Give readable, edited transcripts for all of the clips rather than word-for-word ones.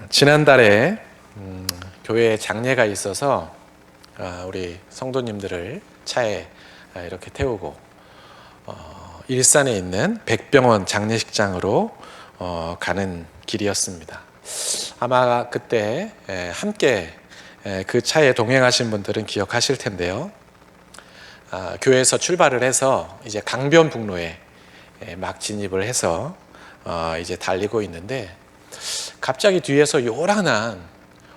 지난달에 교회에 장례가 있어서 우리 성도님들을 차에 이렇게 태우고 일산에 있는 백병원 장례식장으로 가는 길이었습니다. 아마 그때 함께 그 차에 동행하신 분들은 기억하실 텐데요. 교회에서 출발을 해서 이제 강변북로에 막 진입을 해서 이제 달리고 있는데 갑자기 뒤에서 요란한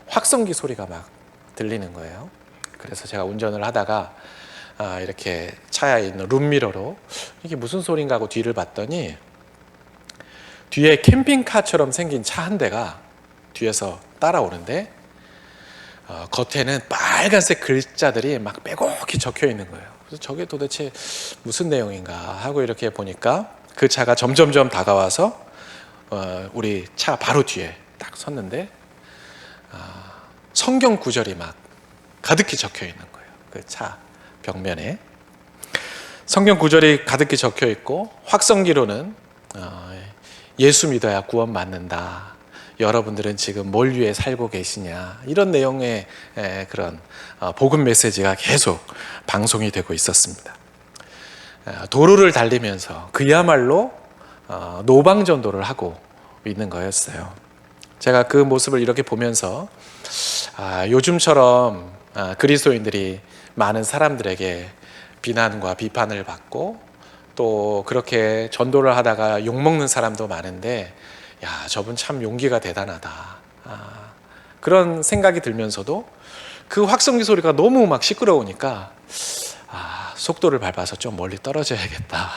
확성기 소리가 막 들리는 거예요. 그래서 제가 운전을 하다가 이렇게 차에 있는 룸미러로 이게 무슨 소린가 하고 뒤를 봤더니 뒤에 캠핑카처럼 생긴 차 한 대가 뒤에서 따라오는데 겉에는 빨간색 글자들이 막 빼곡히 적혀 있는 거예요. 그래서 저게 도대체 무슨 내용인가 하고 이렇게 보니까 그 차가 점점점 다가와서 우리 차 바로 뒤에 딱 섰는데 성경 구절이 막 가득히 적혀 있는 거예요. 그 차 벽면에 성경 구절이 가득히 적혀 있고 확성기로는 예수 믿어야 구원 받는다. 여러분들은 지금 뭘 위해 살고 계시냐, 이런 내용의 그런 복음 메시지가 계속 방송이 되고 있었습니다. 도로를 달리면서 그야말로 노방전도를 하고 있는 거였어요. 제가 그 모습을 이렇게 보면서 요즘처럼 그리스도인들이 많은 사람들에게 비난과 비판을 받고 또 그렇게 전도를 하다가 욕먹는 사람도 많은데, 야, 저분 참 용기가 대단하다, 그런 생각이 들면서도 그 확성기 소리가 너무 막 시끄러우니까 속도를 밟아서 좀 멀리 떨어져야겠다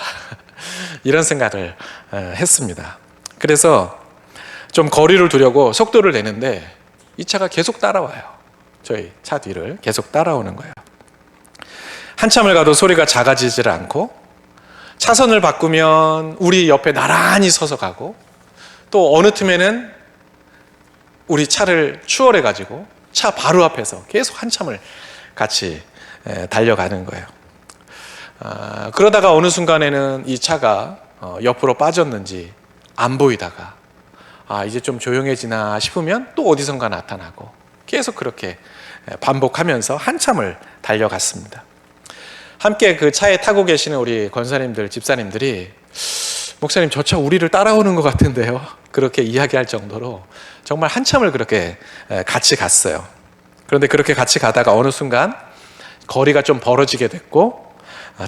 이런 생각을 했습니다. 그래서 좀 거리를 두려고 속도를 내는데 이 차가 계속 따라와요. 저희 차 뒤를 계속 따라오는 거예요. 한참을 가도 소리가 작아지질 않고, 차선을 바꾸면 우리 옆에 나란히 서서 가고, 또 어느 틈에는 우리 차를 추월해 가지고 차 바로 앞에서 계속 한참을 같이 달려가는 거예요. 그러다가 어느 순간에는 이 차가 옆으로 빠졌는지 안 보이다가 이제 좀 조용해지나 싶으면 또 어디선가 나타나고, 계속 그렇게 반복하면서 한참을 달려갔습니다. 함께 그 차에 타고 계시는 우리 권사님들, 집사님들이 목사님, 저 차 우리를 따라오는 것 같은데요, 그렇게 이야기할 정도로 정말 한참을 그렇게 같이 갔어요. 그런데 그렇게 같이 가다가 어느 순간 거리가 좀 벌어지게 됐고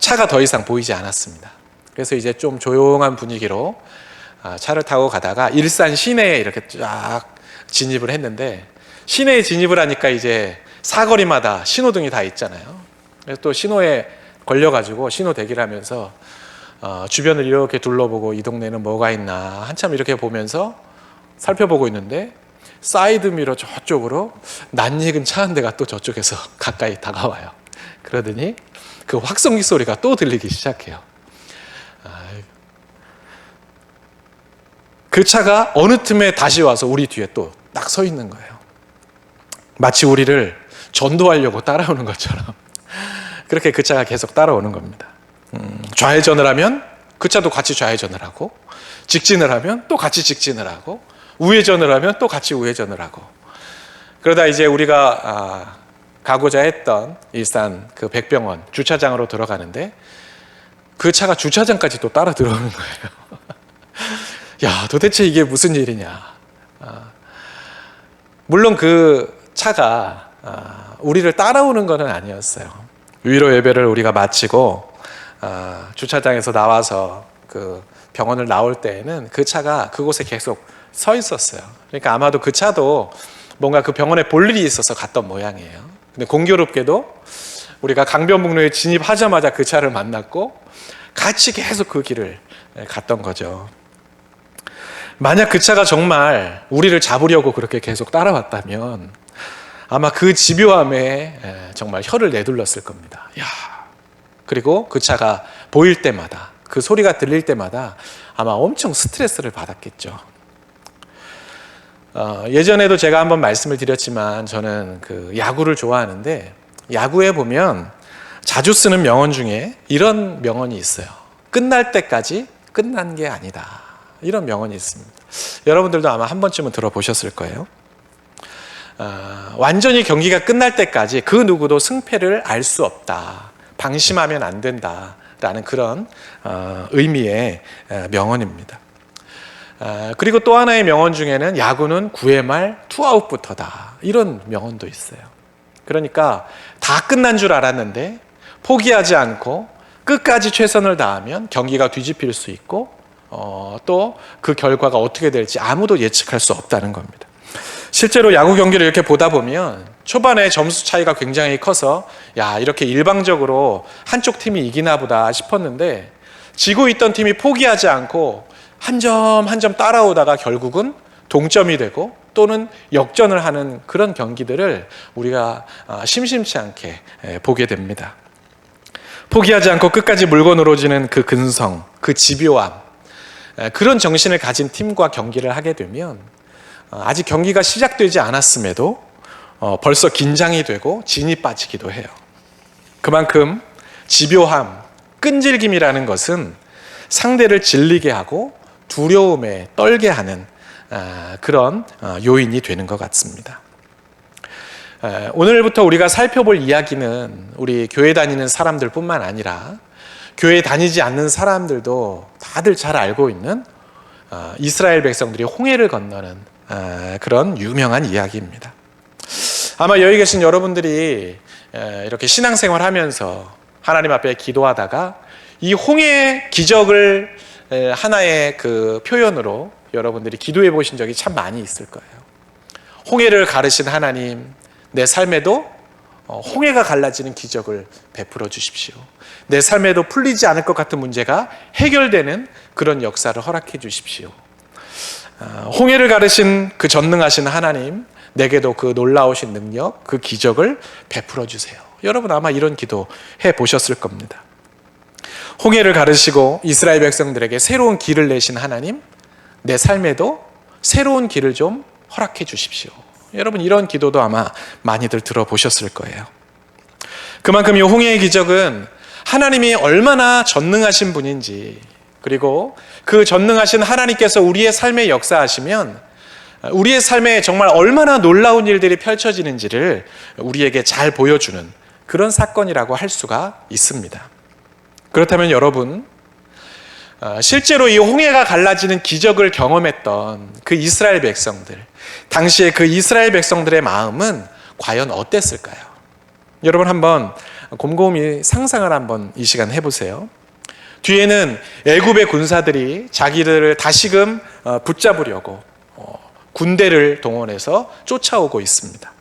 차가 더 이상 보이지 않았습니다. 그래서 이제 좀 조용한 분위기로 차를 타고 가다가 일산 시내에 이렇게 쫙 진입을 했는데, 시내에 진입을 하니까 이제 사거리마다 신호등이 다 있잖아요. 그래서 또 신호에 걸려가지고 신호 대기를 하면서 주변을 이렇게 둘러보고 이 동네는 뭐가 있나 한참 이렇게 보면서 살펴보고 있는데, 사이드미러 저쪽으로 낯익은 차 한 대가 또 저쪽에서 가까이 다가와요. 그러더니 그 확성기 소리가 또 들리기 시작해요. 그 차가 어느 틈에 다시 와서 우리 뒤에 또 딱 서 있는 거예요. 마치 우리를 전도하려고 따라오는 것처럼 그렇게 그 차가 계속 따라오는 겁니다. 좌회전을 하면 그 차도 같이 좌회전을 하고, 직진을 하면 또 같이 직진을 하고, 우회전을 하면 또 같이 우회전을 하고, 그러다 이제 우리가 가고자 했던 일산 그 백병원 주차장으로 들어가는데 그 차가 주차장까지 또 따라 들어오는 거예요. 야, 도대체 이게 무슨 일이냐. 물론 그 차가 우리를 따라오는 건 아니었어요. 위로 예배를 우리가 마치고 주차장에서 나와서 그 병원을 나올 때에는 그 차가 그곳에 계속 서 있었어요. 그러니까 아마도 그 차도 뭔가 그 병원에 볼 일이 있어서 갔던 모양이에요. 근데 공교롭게도 우리가 강변북로에 진입하자마자 그 차를 만났고 같이 계속 그 길을 갔던 거죠. 만약 그 차가 정말 우리를 잡으려고 그렇게 계속 따라왔다면 아마 그 집요함에 정말 혀를 내둘렀을 겁니다. 야, 그리고 그 차가 보일 때마다, 그 소리가 들릴 때마다 아마 엄청 스트레스를 받았겠죠. 예전에도 제가 한번 말씀을 드렸지만 저는 그 야구를 좋아하는데, 야구에 보면 자주 쓰는 명언 중에 이런 명언이 있어요. 끝날 때까지 끝난 게 아니다. 이런 명언이 있습니다. 여러분들도 아마 한 번쯤은 들어보셨을 거예요. 완전히 경기가 끝날 때까지 그 누구도 승패를 알 수 없다. 방심하면 안 된다라는 그런 의미의 명언입니다. 그리고 또 하나의 명언 중에는 야구는 9회 말 투아웃부터다. 이런 명언도 있어요. 그러니까 다 끝난 줄 알았는데 포기하지 않고 끝까지 최선을 다하면 경기가 뒤집힐 수 있고 또 그 결과가 어떻게 될지 아무도 예측할 수 없다는 겁니다. 실제로 야구 경기를 이렇게 보다 보면 초반에 점수 차이가 굉장히 커서 야, 이렇게 일방적으로 한쪽 팀이 이기나 보다 싶었는데 지고 있던 팀이 포기하지 않고 한 점 한 점 따라오다가 결국은 동점이 되고 또는 역전을 하는 그런 경기들을 우리가 심심치 않게 보게 됩니다. 포기하지 않고 끝까지 물고 늘어지는 그 근성, 그 집요함, 그런 정신을 가진 팀과 경기를 하게 되면 아직 경기가 시작되지 않았음에도 벌써 긴장이 되고 진이 빠지기도 해요. 그만큼 집요함, 끈질김이라는 것은 상대를 질리게 하고 두려움에 떨게 하는 그런 요인이 되는 것 같습니다. 오늘부터 우리가 살펴볼 이야기는 우리 교회 다니는 사람들 뿐만 아니라 교회 다니지 않는 사람들도 다들 잘 알고 있는 이스라엘 백성들이 홍해를 건너는 그런 유명한 이야기입니다. 아마 여기 계신 여러분들이 이렇게 신앙생활 하면서 하나님 앞에 기도하다가 이 홍해 기적을 하나의 그 표현으로 여러분들이 기도해 보신 적이 참 많이 있을 거예요. 홍해를 가르신 하나님, 내 삶에도 홍해가 갈라지는 기적을 베풀어 주십시오. 내 삶에도 풀리지 않을 것 같은 문제가 해결되는 그런 역사를 허락해 주십시오. 홍해를 가르신 그 전능하신 하나님, 내게도 그 놀라우신 능력, 그 기적을 베풀어 주세요. 여러분 아마 이런 기도 해 보셨을 겁니다. 홍해를 가르시고 이스라엘 백성들에게 새로운 길을 내신 하나님, 내 삶에도 새로운 길을 좀 허락해 주십시오. 여러분 이런 기도도 아마 많이들 들어보셨을 거예요. 그만큼 이 홍해의 기적은 하나님이 얼마나 전능하신 분인지, 그리고 그 전능하신 하나님께서 우리의 삶에 역사하시면 우리의 삶에 정말 얼마나 놀라운 일들이 펼쳐지는지를 우리에게 잘 보여주는 그런 사건이라고 할 수가 있습니다. 그렇다면 여러분, 실제로 이 홍해가 갈라지는 기적을 경험했던 그 이스라엘 백성들, 당시에 그 이스라엘 백성들의 마음은 과연 어땠을까요? 여러분 한번 곰곰이 상상을 한번 이 시간 해보세요. 뒤에는 애굽의 군사들이 자기들을 다시금 붙잡으려고 군대를 동원해서 쫓아오고 있습니다.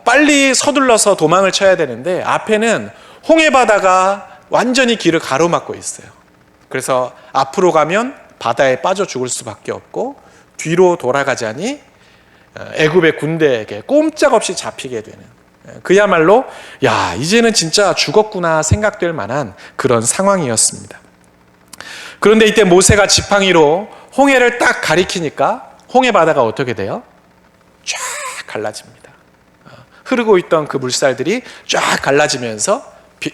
빨리 서둘러서 도망을 쳐야 되는데 앞에는 홍해 바다가 완전히 길을 가로막고 있어요. 그래서 앞으로 가면 바다에 빠져 죽을 수밖에 없고 뒤로 돌아가자니 애굽의 군대에게 꼼짝없이 잡히게 되는, 그야말로 야 이제는 진짜 죽었구나 생각될 만한 그런 상황이었습니다. 그런데 이때 모세가 지팡이로 홍해를 딱 가리키니까 홍해 바다가 어떻게 돼요? 쫙 갈라집니다. 흐르고 있던 그 물살들이 쫙 갈라지면서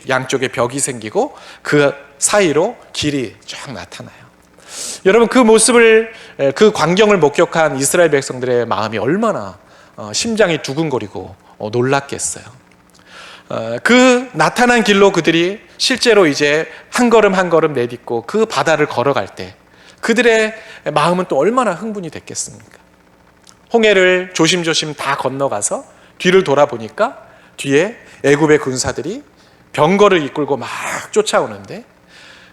양쪽에 벽이 생기고 그 사이로 길이 쫙 나타나요. 여러분 그 모습을, 그 광경을 목격한 이스라엘 백성들의 마음이 얼마나 심장이 두근거리고 놀랐겠어요. 그 나타난 길로 그들이 실제로 이제 한 걸음 한 걸음 내딛고 그 바다를 걸어갈 때 그들의 마음은 또 얼마나 흥분이 됐겠습니까? 홍해를 조심조심 다 건너가서 뒤를 돌아보니까 뒤에 애굽의 군사들이 병거를 이끌고 막 쫓아오는데,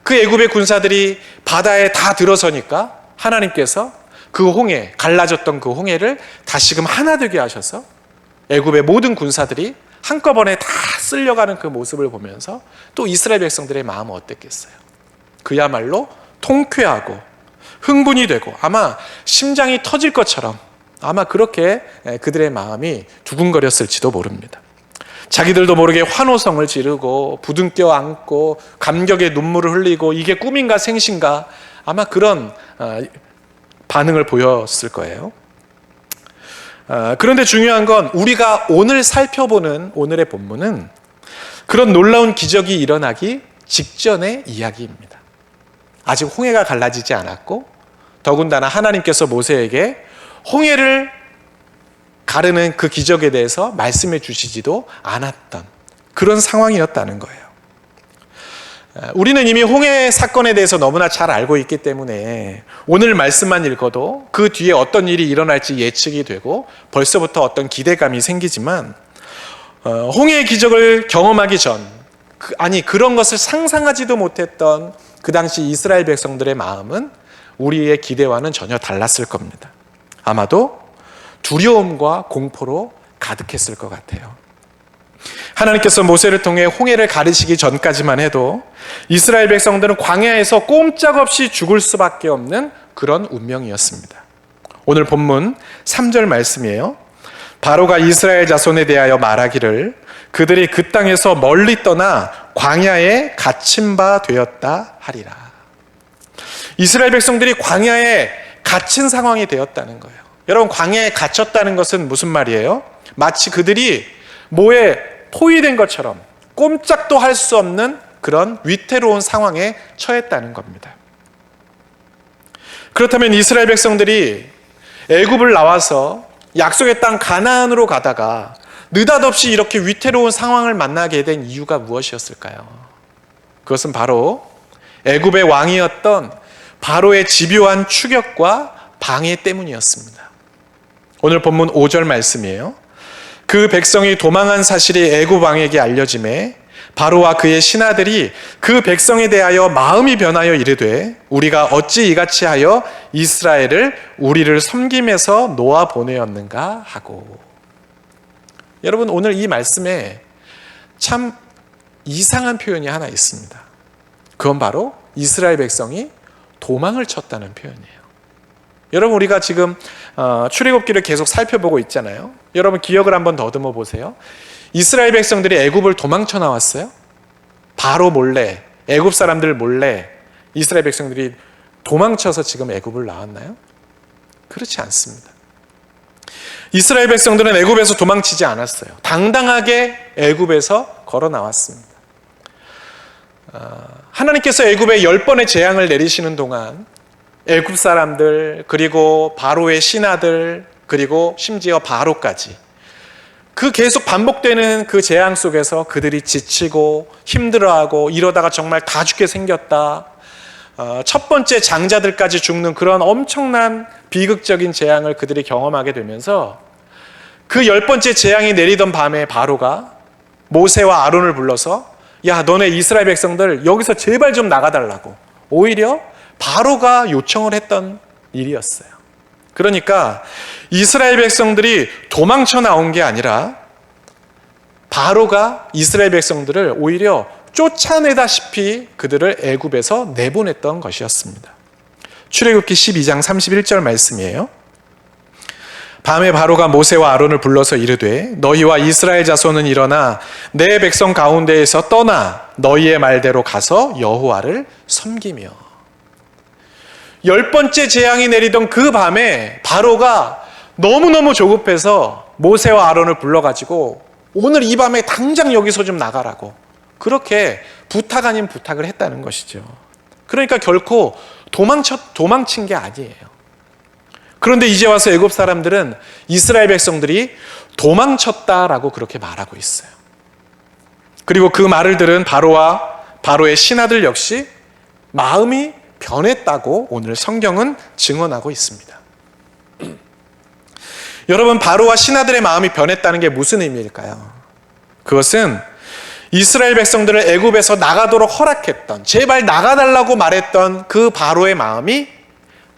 그 애굽의 군사들이 바다에 다 들어서니까 하나님께서 그 홍해, 갈라졌던 그 홍해를 다시금 하나 되게 하셔서 애굽의 모든 군사들이 한꺼번에 다 쓸려가는 그 모습을 보면서 또 이스라엘 백성들의 마음은 어땠겠어요? 그야말로 통쾌하고 흥분이 되고 아마 심장이 터질 것처럼 아마 그렇게 그들의 마음이 두근거렸을지도 모릅니다. 자기들도 모르게 환호성을 지르고 부둥켜 안고 감격의 눈물을 흘리고 이게 꿈인가 생신가 아마 그런 반응을 보였을 거예요. 그런데 중요한 건 우리가 오늘 살펴보는 오늘의 본문은 그런 놀라운 기적이 일어나기 직전의 이야기입니다. 아직 홍해가 갈라지지 않았고 더군다나 하나님께서 모세에게 홍해를 가르는 그 기적에 대해서 말씀해 주시지도 않았던 그런 상황이었다는 거예요. 우리는 이미 홍해 사건에 대해서 너무나 잘 알고 있기 때문에 오늘 말씀만 읽어도 그 뒤에 어떤 일이 일어날지 예측이 되고 벌써부터 어떤 기대감이 생기지만 홍해의 기적을 경험하기 전, 그런 것을 상상하지도 못했던 그 당시 이스라엘 백성들의 마음은 우리의 기대와는 전혀 달랐을 겁니다. 아마도 두려움과 공포로 가득했을 것 같아요. 하나님께서 모세를 통해 홍해를 가르시기 전까지만 해도 이스라엘 백성들은 광야에서 꼼짝없이 죽을 수밖에 없는 그런 운명이었습니다. 오늘 본문 3절 말씀이에요. 바로가 이스라엘 자손에 대하여 말하기를 그들이 그 땅에서 멀리 떠나 광야에 갇힌 바 되었다 하리라. 이스라엘 백성들이 광야에 갇힌 상황이 되었다는 거예요. 여러분, 광야에 갇혔다는 것은 무슨 말이에요? 마치 그들이 뭐에 포위된 것처럼 꼼짝도 할 수 없는 그런 위태로운 상황에 처했다는 겁니다. 그렇다면 이스라엘 백성들이 애굽을 나와서 약속의 땅 가나안으로 가다가 느닷없이 이렇게 위태로운 상황을 만나게 된 이유가 무엇이었을까요? 그것은 바로 애굽의 왕이었던 바로의 집요한 추격과 방해 때문이었습니다. 오늘 본문 5절 말씀이에요. 그 백성이 도망한 사실이 애굽 왕에게 알려지매 바로와 그의 신하들이 그 백성에 대하여 마음이 변하여 이르되 우리가 어찌 이같이 하여 이스라엘을 우리를 섬김에서 놓아 보내었는가 하고. 여러분, 오늘 이 말씀에 참 이상한 표현이 하나 있습니다. 그건 바로 이스라엘 백성이 도망을 쳤다는 표현이에요. 여러분, 우리가 지금 출애굽기를 계속 살펴보고 있잖아요. 여러분, 기억을 한번 더듬어 보세요. 이스라엘 백성들이 애굽을 도망쳐 나왔어요? 바로 몰래, 애굽 사람들 몰래 이스라엘 백성들이 도망쳐서 지금 애굽을 나왔나요? 그렇지 않습니다. 이스라엘 백성들은 애굽에서 도망치지 않았어요. 당당하게 애굽에서 걸어 나왔습니다. 하나님께서 애굽에 10번의 재앙을 내리시는 동안 애굽 사람들, 그리고 바로의 신하들, 그리고 심지어 바로까지 그 계속 반복되는 그 재앙 속에서 그들이 지치고 힘들어하고 이러다가 정말 다 죽게 생겼다, 첫 번째 장자들까지 죽는 그런 엄청난 비극적인 재앙을 그들이 경험하게 되면서 그 10번째 재앙이 내리던 밤에 바로가 모세와 아론을 불러서 야, 너네 이스라엘 백성들 여기서 제발 좀 나가달라고 오히려 바로가 요청을 했던 일이었어요. 그러니까 이스라엘 백성들이 도망쳐 나온 게 아니라 바로가 이스라엘 백성들을 오히려 쫓아내다시피 그들을 애굽에서 내보냈던 것이었습니다. 출애굽기 12장 31절 말씀이에요. 밤에 바로가 모세와 아론을 불러서 이르되 너희와 이스라엘 자손은 일어나 내 백성 가운데에서 떠나 너희의 말대로 가서 여호와를 섬기며. 10번째 재앙이 내리던 그 밤에 바로가 너무너무 조급해서 모세와 아론을 불러가지고 오늘 이 밤에 당장 여기서 좀 나가라고 그렇게 부탁 아닌 부탁을 했다는 것이죠. 그러니까 결코 도망친 게 아니에요. 그런데 이제 와서 애굽 사람들은 이스라엘 백성들이 도망쳤다라고 그렇게 말하고 있어요. 그리고 그 말을 들은 바로와 바로의 신하들 역시 마음이 변했다고 오늘 성경은 증언하고 있습니다. 여러분, 바로와 신하들의 마음이 변했다는 게 무슨 의미일까요? 그것은 이스라엘 백성들을 애굽에서 나가도록 허락했던, 제발 나가달라고 말했던 그 바로의 마음이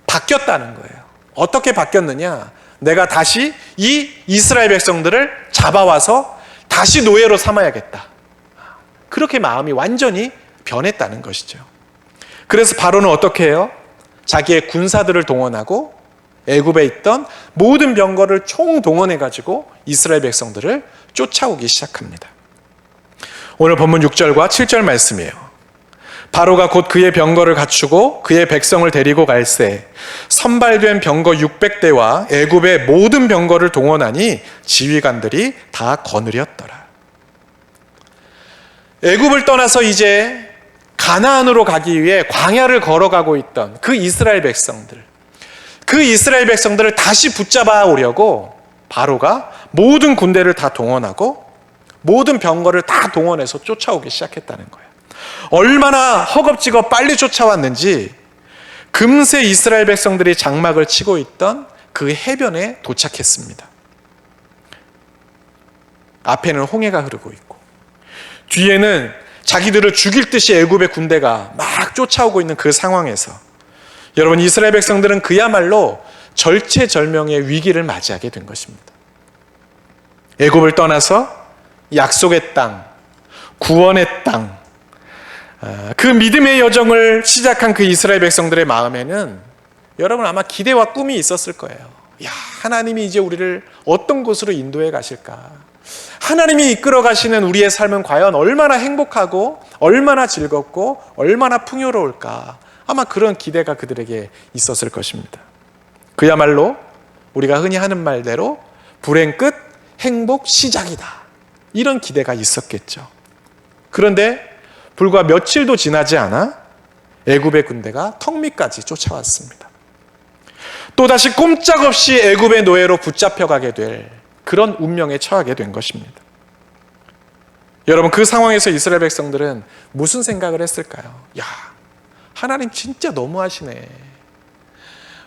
바뀌었다는 거예요. 어떻게 바뀌었느냐? 내가 다시 이 이스라엘 백성들을 잡아와서 다시 노예로 삼아야겠다. 그렇게 마음이 완전히 변했다는 것이죠. 그래서 바로는 어떻게 해요? 자기의 군사들을 동원하고 애굽에 있던 모든 병거를 총동원해가지고 이스라엘 백성들을 쫓아오기 시작합니다. 오늘 본문 6절과 7절 말씀이에요. 바로가 곧 그의 병거를 갖추고 그의 백성을 데리고 갈새 선발된 병거 600대와 애굽의 모든 병거를 동원하니 지휘관들이 다 거느렸더라. 애굽을 떠나서 이제 가나안으로 가기 위해 광야를 걸어가고 있던 그 이스라엘 백성들을 다시 붙잡아 오려고 바로가 모든 군대를 다 동원하고 모든 병거를 다 동원해서 쫓아오기 시작했다는 거예요. 얼마나 허겁지겁 빨리 쫓아왔는지 금세 이스라엘 백성들이 장막을 치고 있던 그 해변에 도착했습니다. 앞에는 홍해가 흐르고 있고 뒤에는 자기들을 죽일 듯이 애굽의 군대가 막 쫓아오고 있는 그 상황에서 여러분, 이스라엘 백성들은 그야말로 절체절명의 위기를 맞이하게 된 것입니다. 애굽을 떠나서 약속의 땅, 구원의 땅, 그 믿음의 여정을 시작한 그 이스라엘 백성들의 마음에는 여러분 아마 기대와 꿈이 있었을 거예요. 야, 하나님이 이제 우리를 어떤 곳으로 인도해 가실까? 하나님이 이끌어 가시는 우리의 삶은 과연 얼마나 행복하고 얼마나 즐겁고 얼마나 풍요로울까? 아마 그런 기대가 그들에게 있었을 것입니다. 그야말로 우리가 흔히 하는 말대로 불행 끝 행복 시작이다, 이런 기대가 있었겠죠. 그런데 불과 며칠도 지나지 않아 애굽의 군대가 턱 밑까지 쫓아왔습니다. 또다시 꼼짝없이 애굽의 노예로 붙잡혀가게 될 그런 운명에 처하게 된 것입니다. 여러분, 그 상황에서 이스라엘 백성들은 무슨 생각을 했을까요? 야, 하나님 진짜 너무하시네.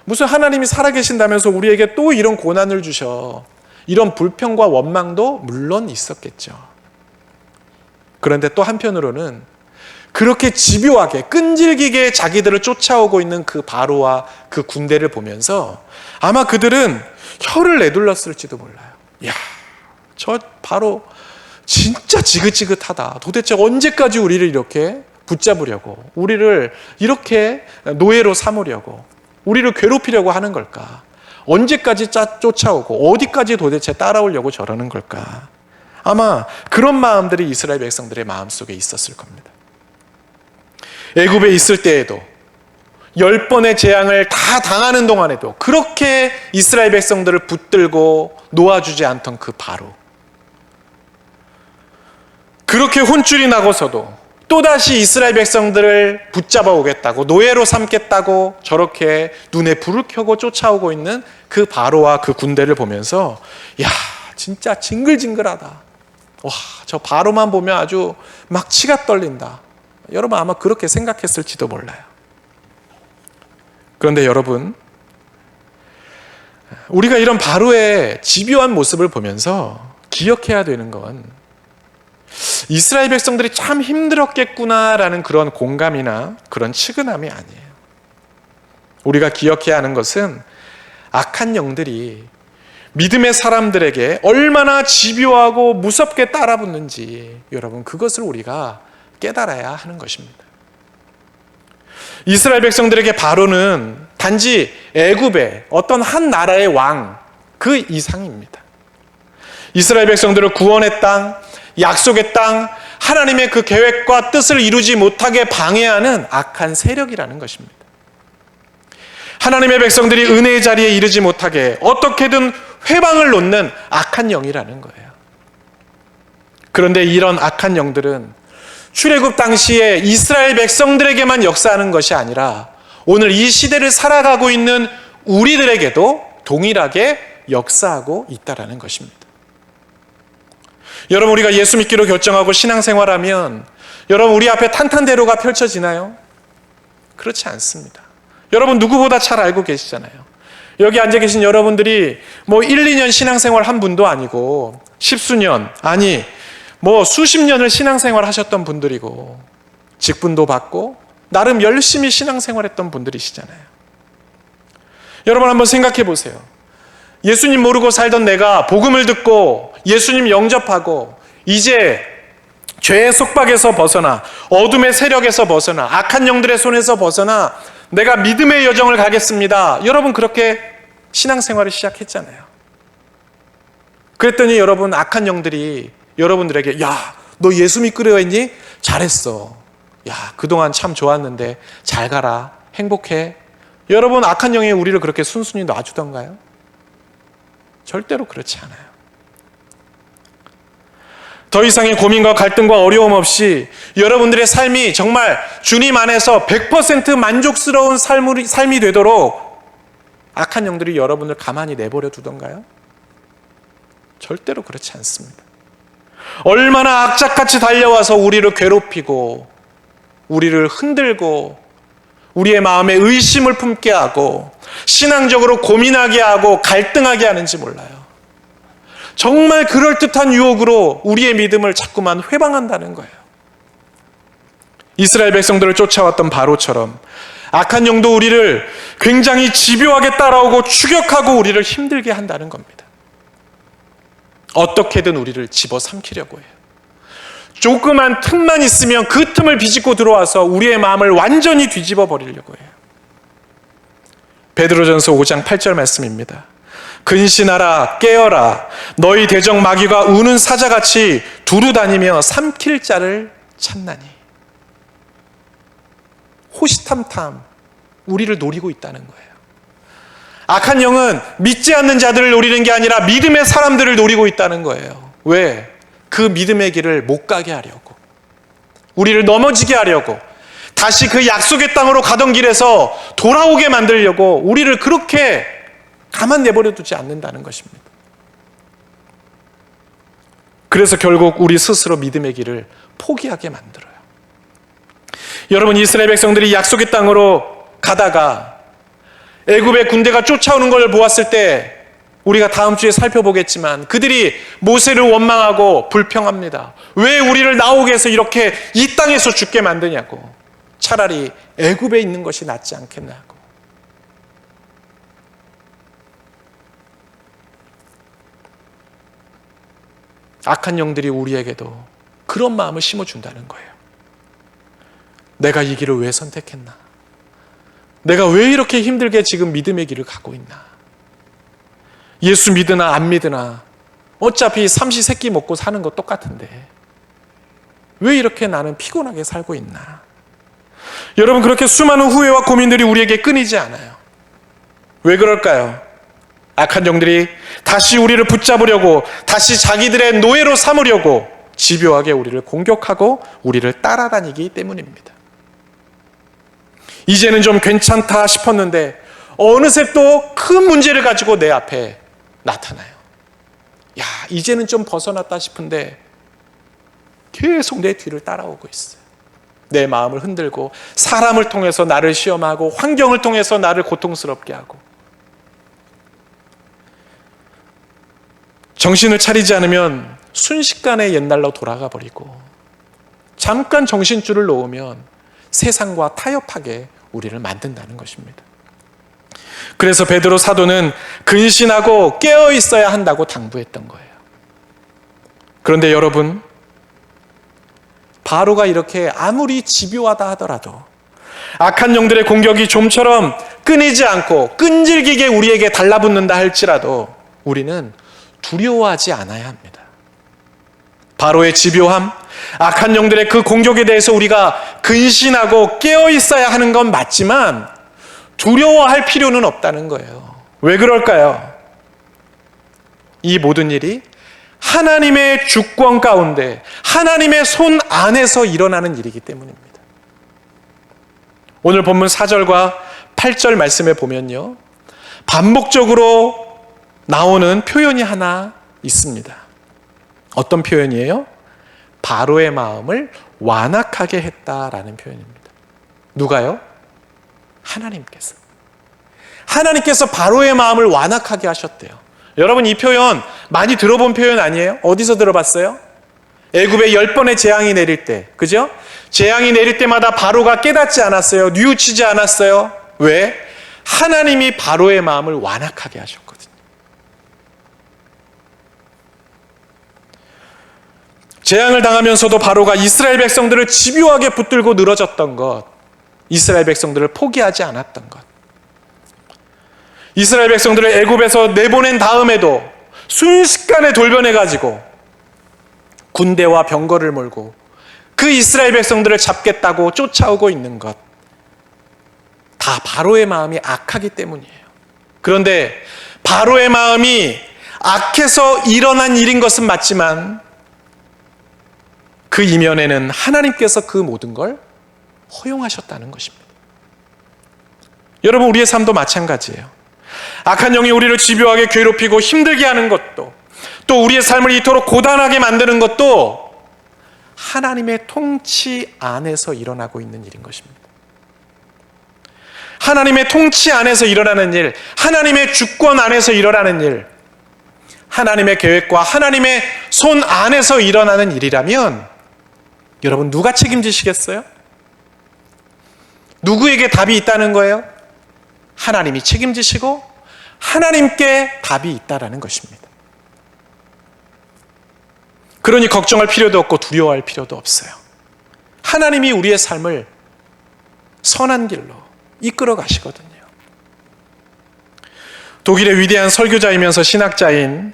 무슨 하나님이 살아계신다면서 우리에게 또 이런 고난을 주셔. 이런 불평과 원망도 물론 있었겠죠. 그런데 또 한편으로는 그렇게 집요하게 끈질기게 자기들을 쫓아오고 있는 그 바로와 그 군대를 보면서 아마 그들은 혀를 내둘렀을지도 몰라요. 야, 저 바로 진짜 지긋지긋하다. 도대체 언제까지 우리를 이렇게 붙잡으려고, 우리를 이렇게 노예로 삼으려고, 우리를 괴롭히려고 하는 걸까? 언제까지 쫓아오고 어디까지 도대체 따라오려고 저러는 걸까? 아마 그런 마음들이 이스라엘 백성들의 마음속에 있었을 겁니다. 애굽에 있을 때에도 10번의 재앙을 다 당하는 동안에도 그렇게 이스라엘 백성들을 붙들고 놓아주지 않던 그 바로, 그렇게 혼쭐이 나고서도 또다시 이스라엘 백성들을 붙잡아 오겠다고, 노예로 삼겠다고 저렇게 눈에 불을 켜고 쫓아오고 있는 그 바로와 그 군대를 보면서 야, 진짜 징글징글하다. 와, 저 바로만 보면 아주 막 치가 떨린다. 여러분 아마 그렇게 생각했을지도 몰라요. 그런데 여러분, 우리가 이런 바로의 집요한 모습을 보면서 기억해야 되는 건 이스라엘 백성들이 참 힘들었겠구나라는 그런 공감이나 그런 측은함이 아니에요. 우리가 기억해야 하는 것은 악한 영들이 믿음의 사람들에게 얼마나 집요하고 무섭게 따라붙는지, 여러분 그것을 우리가 깨달아야 하는 것입니다. 이스라엘 백성들에게 바로는 단지 애굽의 어떤 한 나라의 왕 그 이상입니다. 이스라엘 백성들을 구원의 땅, 약속의 땅, 하나님의 그 계획과 뜻을 이루지 못하게 방해하는 악한 세력이라는 것입니다. 하나님의 백성들이 은혜의 자리에 이르지 못하게 어떻게든 회방을 놓는 악한 영이라는 거예요. 그런데 이런 악한 영들은 출애굽 당시에 이스라엘 백성들에게만 역사하는 것이 아니라 오늘 이 시대를 살아가고 있는 우리들에게도 동일하게 역사하고 있다는 것입니다. 여러분, 우리가 예수 믿기로 결정하고 신앙생활하면 여러분 우리 앞에 탄탄대로가 펼쳐지나요? 그렇지 않습니다. 여러분 누구보다 잘 알고 계시잖아요. 여기 앉아 계신 여러분들이 뭐 1, 2년 신앙생활 한 분도 아니고 십수년, 아니 뭐 수십 년을 신앙생활 하셨던 분들이고 직분도 받고 나름 열심히 신앙생활했던 분들이시잖아요. 여러분 한번 생각해 보세요. 예수님 모르고 살던 내가 복음을 듣고 예수님 영접하고 이제 죄의 속박에서 벗어나 어둠의 세력에서 벗어나 악한 영들의 손에서 벗어나 내가 믿음의 여정을 가겠습니다. 여러분 그렇게 신앙생활을 시작했잖아요. 그랬더니 여러분 악한 영들이 여러분들에게 야, 너 예수 믿기로 했니? 잘했어. 야, 그동안 참 좋았는데 잘 가라. 행복해. 여러분 악한 영이 우리를 그렇게 순순히 놔주던가요? 절대로 그렇지 않아요. 더 이상의 고민과 갈등과 어려움 없이 여러분들의 삶이 정말 주님 안에서 100% 만족스러운 삶이 되도록 악한 영들이 여러분을 가만히 내버려 두던가요? 절대로 그렇지 않습니다. 얼마나 악착같이 달려와서 우리를 괴롭히고 우리를 흔들고 우리의 마음에 의심을 품게 하고 신앙적으로 고민하게 하고 갈등하게 하는지 몰라요. 정말 그럴듯한 유혹으로 우리의 믿음을 자꾸만 회방한다는 거예요. 이스라엘 백성들을 쫓아왔던 바로처럼 악한 영도 우리를 굉장히 집요하게 따라오고 추격하고 우리를 힘들게 한다는 겁니다. 어떻게든 우리를 집어삼키려고 해요. 조그만 틈만 있으면 그 틈을 비집고 들어와서 우리의 마음을 완전히 뒤집어 버리려고 해요. 베드로전서 5장 8절 말씀입니다. 근신하라 깨어라 너희 대적 마귀가 우는 사자같이 두루 다니며 삼킬 자를 찾나니. 호시탐탐 우리를 노리고 있다는 거예요. 악한 영은 믿지 않는 자들을 노리는 게 아니라 믿음의 사람들을 노리고 있다는 거예요. 왜? 그 믿음의 길을 못 가게 하려고, 우리를 넘어지게 하려고, 다시 그 약속의 땅으로 가던 길에서 돌아오게 만들려고 우리를 그렇게 가만 내버려 두지 않는다는 것입니다. 그래서 결국 우리 스스로 믿음의 길을 포기하게 만들어요. 여러분, 이스라엘 백성들이 약속의 땅으로 가다가 애굽의 군대가 쫓아오는 걸 보았을 때 우리가 다음 주에 살펴보겠지만 그들이 모세를 원망하고 불평합니다. 왜 우리를 나오게 해서 이렇게 이 땅에서 죽게 만드냐고. 차라리 애굽에 있는 것이 낫지 않겠냐고. 악한 영들이 우리에게도 그런 마음을 심어준다는 거예요. 내가 이 길을 왜 선택했나? 내가 왜 이렇게 힘들게 지금 믿음의 길을 가고 있나? 예수 믿으나 안 믿으나 어차피 삼시세끼 먹고 사는 거 똑같은데 왜 이렇게 나는 피곤하게 살고 있나? 여러분, 그렇게 수많은 후회와 고민들이 우리에게 끊이지 않아요. 왜 그럴까요? 악한 영들이 다시 우리를 붙잡으려고, 다시 자기들의 노예로 삼으려고 집요하게 우리를 공격하고 우리를 따라다니기 때문입니다. 이제는 좀 괜찮다 싶었는데 어느새 또 큰 문제를 가지고 내 앞에 나타나요. 야, 이제는 좀 벗어났다 싶은데 계속 내 뒤를 따라오고 있어요. 내 마음을 흔들고 사람을 통해서 나를 시험하고 환경을 통해서 나를 고통스럽게 하고, 정신을 차리지 않으면 순식간에 옛날로 돌아가 버리고 잠깐 정신줄을 놓으면 세상과 타협하게 우리를 만든다는 것입니다. 그래서 베드로 사도는 근신하고 깨어 있어야 한다고 당부했던 거예요. 그런데 여러분, 바로가 이렇게 아무리 집요하다 하더라도, 악한 영들의 공격이 좀처럼 끊이지 않고 끈질기게 우리에게 달라붙는다 할지라도 우리는 두려워하지 않아야 합니다. 바로의 집요함, 악한 영들의 그 공격에 대해서 우리가 근신하고 깨어 있어야 하는 건 맞지만 두려워할 필요는 없다는 거예요. 왜 그럴까요? 이 모든 일이 하나님의 주권 가운데 하나님의 손 안에서 일어나는 일이기 때문입니다. 오늘 본문 4절과 8절 말씀에 보면요, 반복적으로 나오는 표현이 하나 있습니다. 어떤 표현이에요? 바로의 마음을 완악하게 했다라는 표현입니다. 누가요? 하나님께서 바로의 마음을 완악하게 하셨대요. 여러분, 이 표현 많이 들어본 표현 아니에요? 어디서 들어봤어요? 애굽에 10번의 재앙이 내릴 때, 그죠? 재앙이 내릴 때마다 바로가 깨닫지 않았어요? 뉘우치지 않았어요? 왜? 하나님이 바로의 마음을 완악하게 하셨거든요. 재앙을 당하면서도 바로가 이스라엘 백성들을 집요하게 붙들고 늘어졌던 것, 이스라엘 백성들을 포기하지 않았던 것, 이스라엘 백성들을 애굽에서 내보낸 다음에도 순식간에 돌변해가지고 군대와 병거를 몰고 그 이스라엘 백성들을 잡겠다고 쫓아오고 있는 것, 다 바로의 마음이 악하기 때문이에요. 그런데 바로의 마음이 악해서 일어난 일인 것은 맞지만 그 이면에는 하나님께서 그 모든 걸 허용하셨다는 것입니다. 여러분, 우리의 삶도 마찬가지예요. 악한 영이 우리를 집요하게 괴롭히고 힘들게 하는 것도, 또 우리의 삶을 이토록 고단하게 만드는 것도 하나님의 통치 안에서 일어나고 있는 일인 것입니다. 하나님의 통치 안에서 일어나는 일, 하나님의 주권 안에서 일어나는 일, 하나님의 계획과 하나님의 손 안에서 일어나는 일이라면 여러분 누가 책임지시겠어요? 누구에게 답이 있다는 거예요? 하나님이 책임지시고 하나님께 답이 있다라는 것입니다. 그러니 걱정할 필요도 없고 두려워할 필요도 없어요. 하나님이 우리의 삶을 선한 길로 이끌어 가시거든요. 독일의 위대한 설교자이면서 신학자인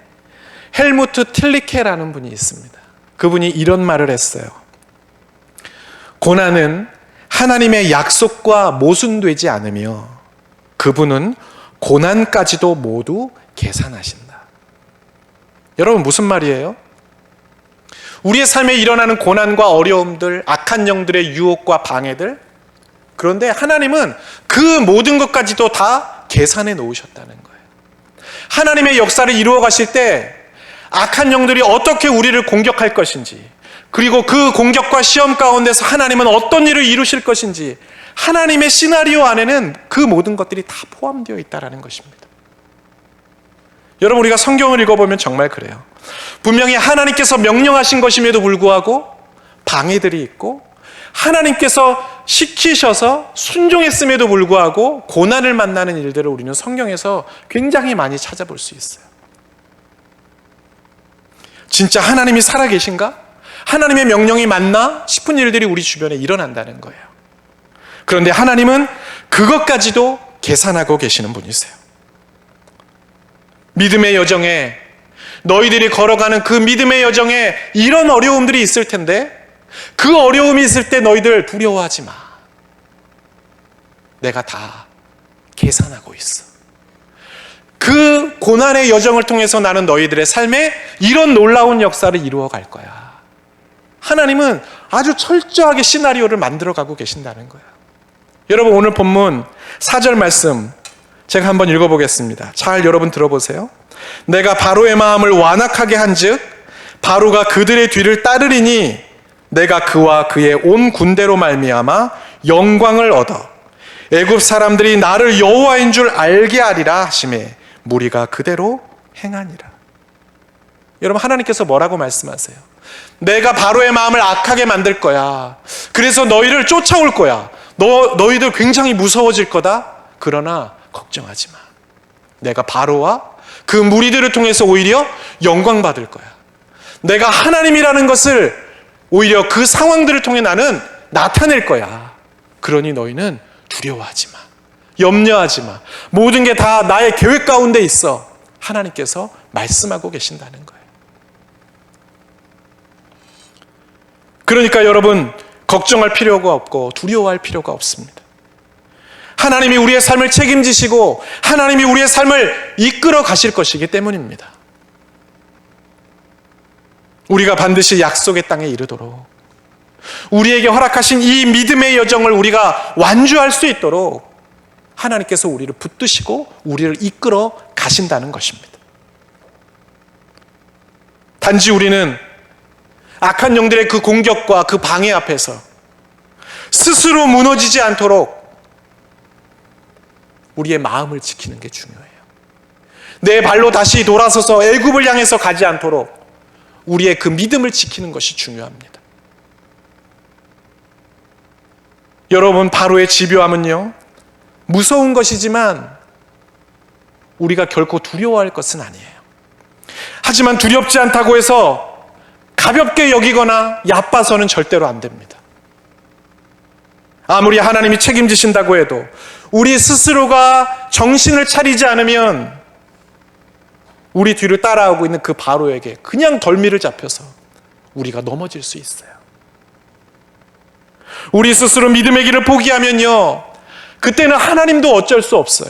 헬무트 틸리케라는 분이 있습니다. 그분이 이런 말을 했어요. 고난은 하나님의 약속과 모순되지 않으며 그분은 고난까지도 모두 계산하신다. 여러분 무슨 말이에요? 우리의 삶에 일어나는 고난과 어려움들, 악한 영들의 유혹과 방해들, 그런데 하나님은 그 모든 것까지도 다 계산해 놓으셨다는 거예요. 하나님의 역사를 이루어 가실 때 악한 영들이 어떻게 우리를 공격할 것인지, 그리고 그 공격과 시험 가운데서 하나님은 어떤 일을 이루실 것인지, 하나님의 시나리오 안에는 그 모든 것들이 다 포함되어 있다는 것입니다. 여러분 우리가 성경을 읽어보면 정말 그래요. 분명히 하나님께서 명령하신 것임에도 불구하고 방해들이 있고, 하나님께서 시키셔서 순종했음에도 불구하고 고난을 만나는 일들을 우리는 성경에서 굉장히 많이 찾아볼 수 있어요. 진짜 하나님이 살아계신가? 하나님의 명령이 맞나 싶은 일들이 우리 주변에 일어난다는 거예요. 그런데 하나님은 그것까지도 계산하고 계시는 분이세요. 믿음의 여정에, 너희들이 걸어가는 그 믿음의 여정에 이런 어려움들이 있을 텐데 그 어려움이 있을 때 너희들 두려워하지 마. 내가 다 계산하고 있어. 그 고난의 여정을 통해서 나는 너희들의 삶에 이런 놀라운 역사를 이루어 갈 거야. 하나님은 아주 철저하게 시나리오를 만들어가고 계신다는 거예요. 여러분 오늘 본문 4절 말씀 제가 한번 읽어보겠습니다. 잘 여러분 들어보세요. 내가 바로의 마음을 완악하게 한즉 바로가 그들의 뒤를 따르리니 내가 그와 그의 온 군대로 말미암아 영광을 얻어 애굽 사람들이 나를 여호와인 줄 알게 하리라 하시매 무리가 그대로 행하니라. 여러분 하나님께서 뭐라고 말씀하세요? 내가 바로의 마음을 악하게 만들 거야. 그래서 너희를 쫓아올 거야. 너희들 굉장히 무서워질 거다. 그러나 걱정하지 마. 내가 바로와 그 무리들을 통해서 오히려 영광 받을 거야. 내가 하나님이라는 것을 오히려 그 상황들을 통해 나는 나타낼 거야. 그러니 너희는 두려워하지 마. 염려하지 마. 모든 게 다 나의 계획 가운데 있어. 하나님께서 말씀하고 계신다는 거예요. 그러니까 여러분 걱정할 필요가 없고 두려워할 필요가 없습니다. 하나님이 우리의 삶을 책임지시고 하나님이 우리의 삶을 이끌어 가실 것이기 때문입니다. 우리가 반드시 약속의 땅에 이르도록, 우리에게 허락하신 이 믿음의 여정을 우리가 완주할 수 있도록 하나님께서 우리를 붙드시고 우리를 이끌어 가신다는 것입니다. 단지 우리는 악한 영들의 그 공격과 그 방해 앞에서 스스로 무너지지 않도록 우리의 마음을 지키는 게 중요해요. 내 발로 다시 돌아서서 애굽을 향해서 가지 않도록 우리의 그 믿음을 지키는 것이 중요합니다. 여러분 바로의 집요함은요, 무서운 것이지만 우리가 결코 두려워할 것은 아니에요. 하지만 두렵지 않다고 해서 가볍게 여기거나 얕봐서는 절대로 안 됩니다. 아무리 하나님이 책임지신다고 해도 우리 스스로가 정신을 차리지 않으면 우리 뒤를 따라오고 있는 그 바로에게 그냥 덜미를 잡혀서 우리가 넘어질 수 있어요. 우리 스스로 믿음의 길을 포기하면요, 그때는 하나님도 어쩔 수 없어요.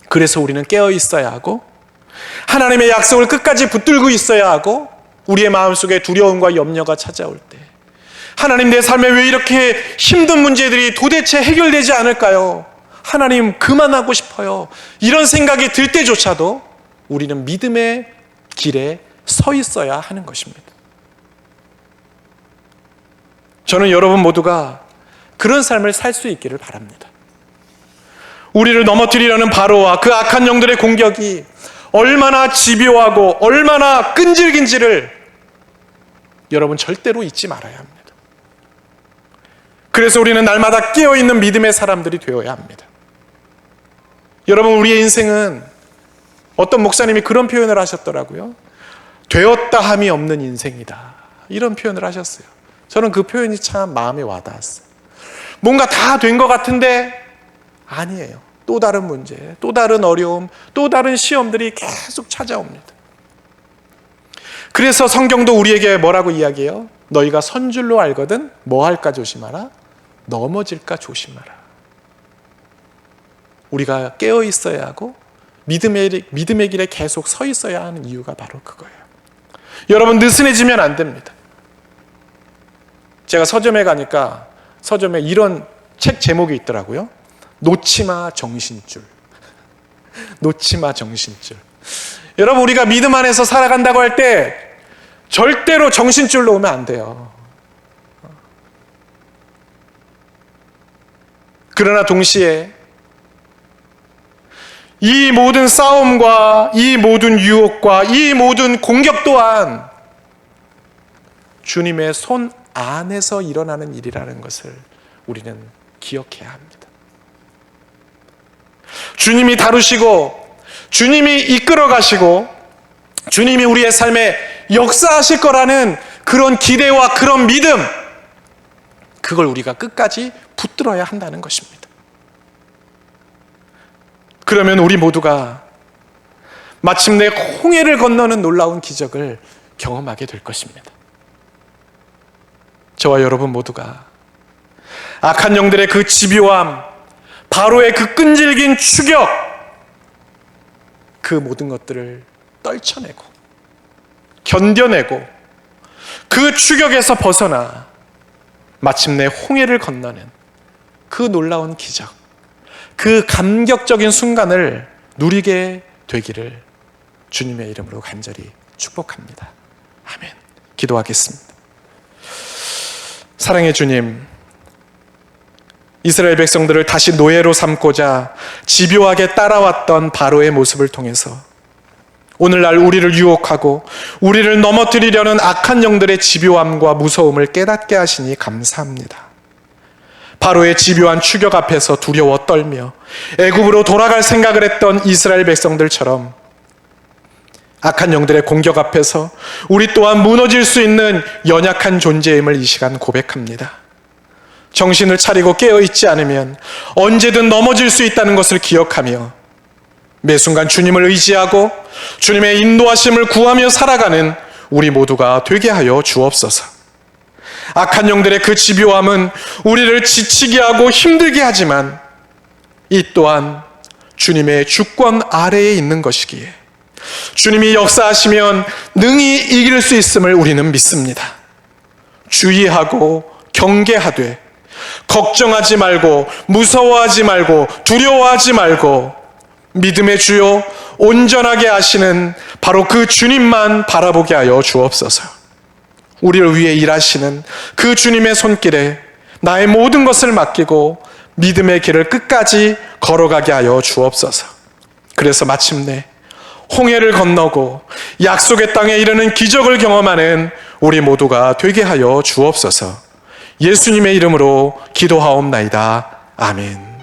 그래서 우리는 깨어 있어야 하고 하나님의 약속을 끝까지 붙들고 있어야 하고, 우리의 마음속에 두려움과 염려가 찾아올 때 하나님, 내 삶에 왜 이렇게 힘든 문제들이 도대체 해결되지 않을까요? 하나님 그만하고 싶어요. 이런 생각이 들 때조차도 우리는 믿음의 길에 서 있어야 하는 것입니다. 저는 여러분 모두가 그런 삶을 살 수 있기를 바랍니다. 우리를 넘어뜨리려는 바로와 그 악한 영들의 공격이 얼마나 집요하고 얼마나 끈질긴지를 여러분 절대로 잊지 말아야 합니다. 그래서 우리는 날마다 깨어있는 믿음의 사람들이 되어야 합니다. 여러분, 우리의 인생은 어떤 목사님이 그런 표현을 하셨더라고요. 되었다 함이 없는 인생이다, 이런 표현을 하셨어요. 저는 그 표현이 참 마음에 와닿았어요. 뭔가 다 된 것 같은데 아니에요. 또 다른 문제, 또 다른 어려움, 또 다른 시험들이 계속 찾아옵니다. 그래서 성경도 우리에게 뭐라고 이야기해요? 너희가 선 줄로 알거든 뭐 할까 조심하라? 넘어질까 조심하라. 우리가 깨어 있어야 하고 믿음의 길에 계속 서 있어야 하는 이유가 바로 그거예요. 여러분, 느슨해지면 안 됩니다. 제가 서점에 가니까 서점에 이런 책 제목이 있더라고요. 놓치마 정신줄. 놓치마 정신줄. 여러분, 우리가 믿음 안에서 살아간다고 할 때 절대로 정신줄 놓으면 안 돼요. 그러나 동시에 이 모든 싸움과 이 모든 유혹과 이 모든 공격 또한 주님의 손 안에서 일어나는 일이라는 것을 우리는 기억해야 합니다. 주님이 다루시고 주님이 이끌어 가시고 주님이 우리의 삶에 역사하실 거라는 그런 기대와 그런 믿음, 그걸 우리가 끝까지 붙들어야 한다는 것입니다. 그러면 우리 모두가 마침내 홍해를 건너는 놀라운 기적을 경험하게 될 것입니다. 저와 여러분 모두가 악한 영들의 그 집요함, 바로의 그 끈질긴 추격, 그 모든 것들을 떨쳐내고 견뎌내고 그 추격에서 벗어나 마침내 홍해를 건너는 그 놀라운 기적, 그 감격적인 순간을 누리게 되기를 주님의 이름으로 간절히 축복합니다. 아멘. 기도하겠습니다. 사랑의 주님, 이스라엘 백성들을 다시 노예로 삼고자 집요하게 따라왔던 바로의 모습을 통해서 오늘날 우리를 유혹하고 우리를 넘어뜨리려는 악한 영들의 집요함과 무서움을 깨닫게 하시니 감사합니다. 바로의 집요한 추격 앞에서 두려워 떨며 애굽으로 돌아갈 생각을 했던 이스라엘 백성들처럼 악한 영들의 공격 앞에서 우리 또한 무너질 수 있는 연약한 존재임을 이 시간 고백합니다. 정신을 차리고 깨어있지 않으면 언제든 넘어질 수 있다는 것을 기억하며 매 순간 주님을 의지하고 주님의 인도하심을 구하며 살아가는 우리 모두가 되게 하여 주옵소서. 악한 영들의 그 집요함은 우리를 지치게 하고 힘들게 하지만 이 또한 주님의 주권 아래에 있는 것이기에 주님이 역사하시면 능히 이길 수 있음을 우리는 믿습니다. 주의하고 경계하되 걱정하지 말고 무서워하지 말고 두려워하지 말고 믿음의 주요 온전하게 하시는 바로 그 주님만 바라보게 하여 주옵소서. 우리를 위해 일하시는 그 주님의 손길에 나의 모든 것을 맡기고 믿음의 길을 끝까지 걸어가게 하여 주옵소서. 그래서 마침내 홍해를 건너고 약속의 땅에 이르는 기적을 경험하는 우리 모두가 되게 하여 주옵소서. 예수님의 이름으로 기도하옵나이다. 아멘.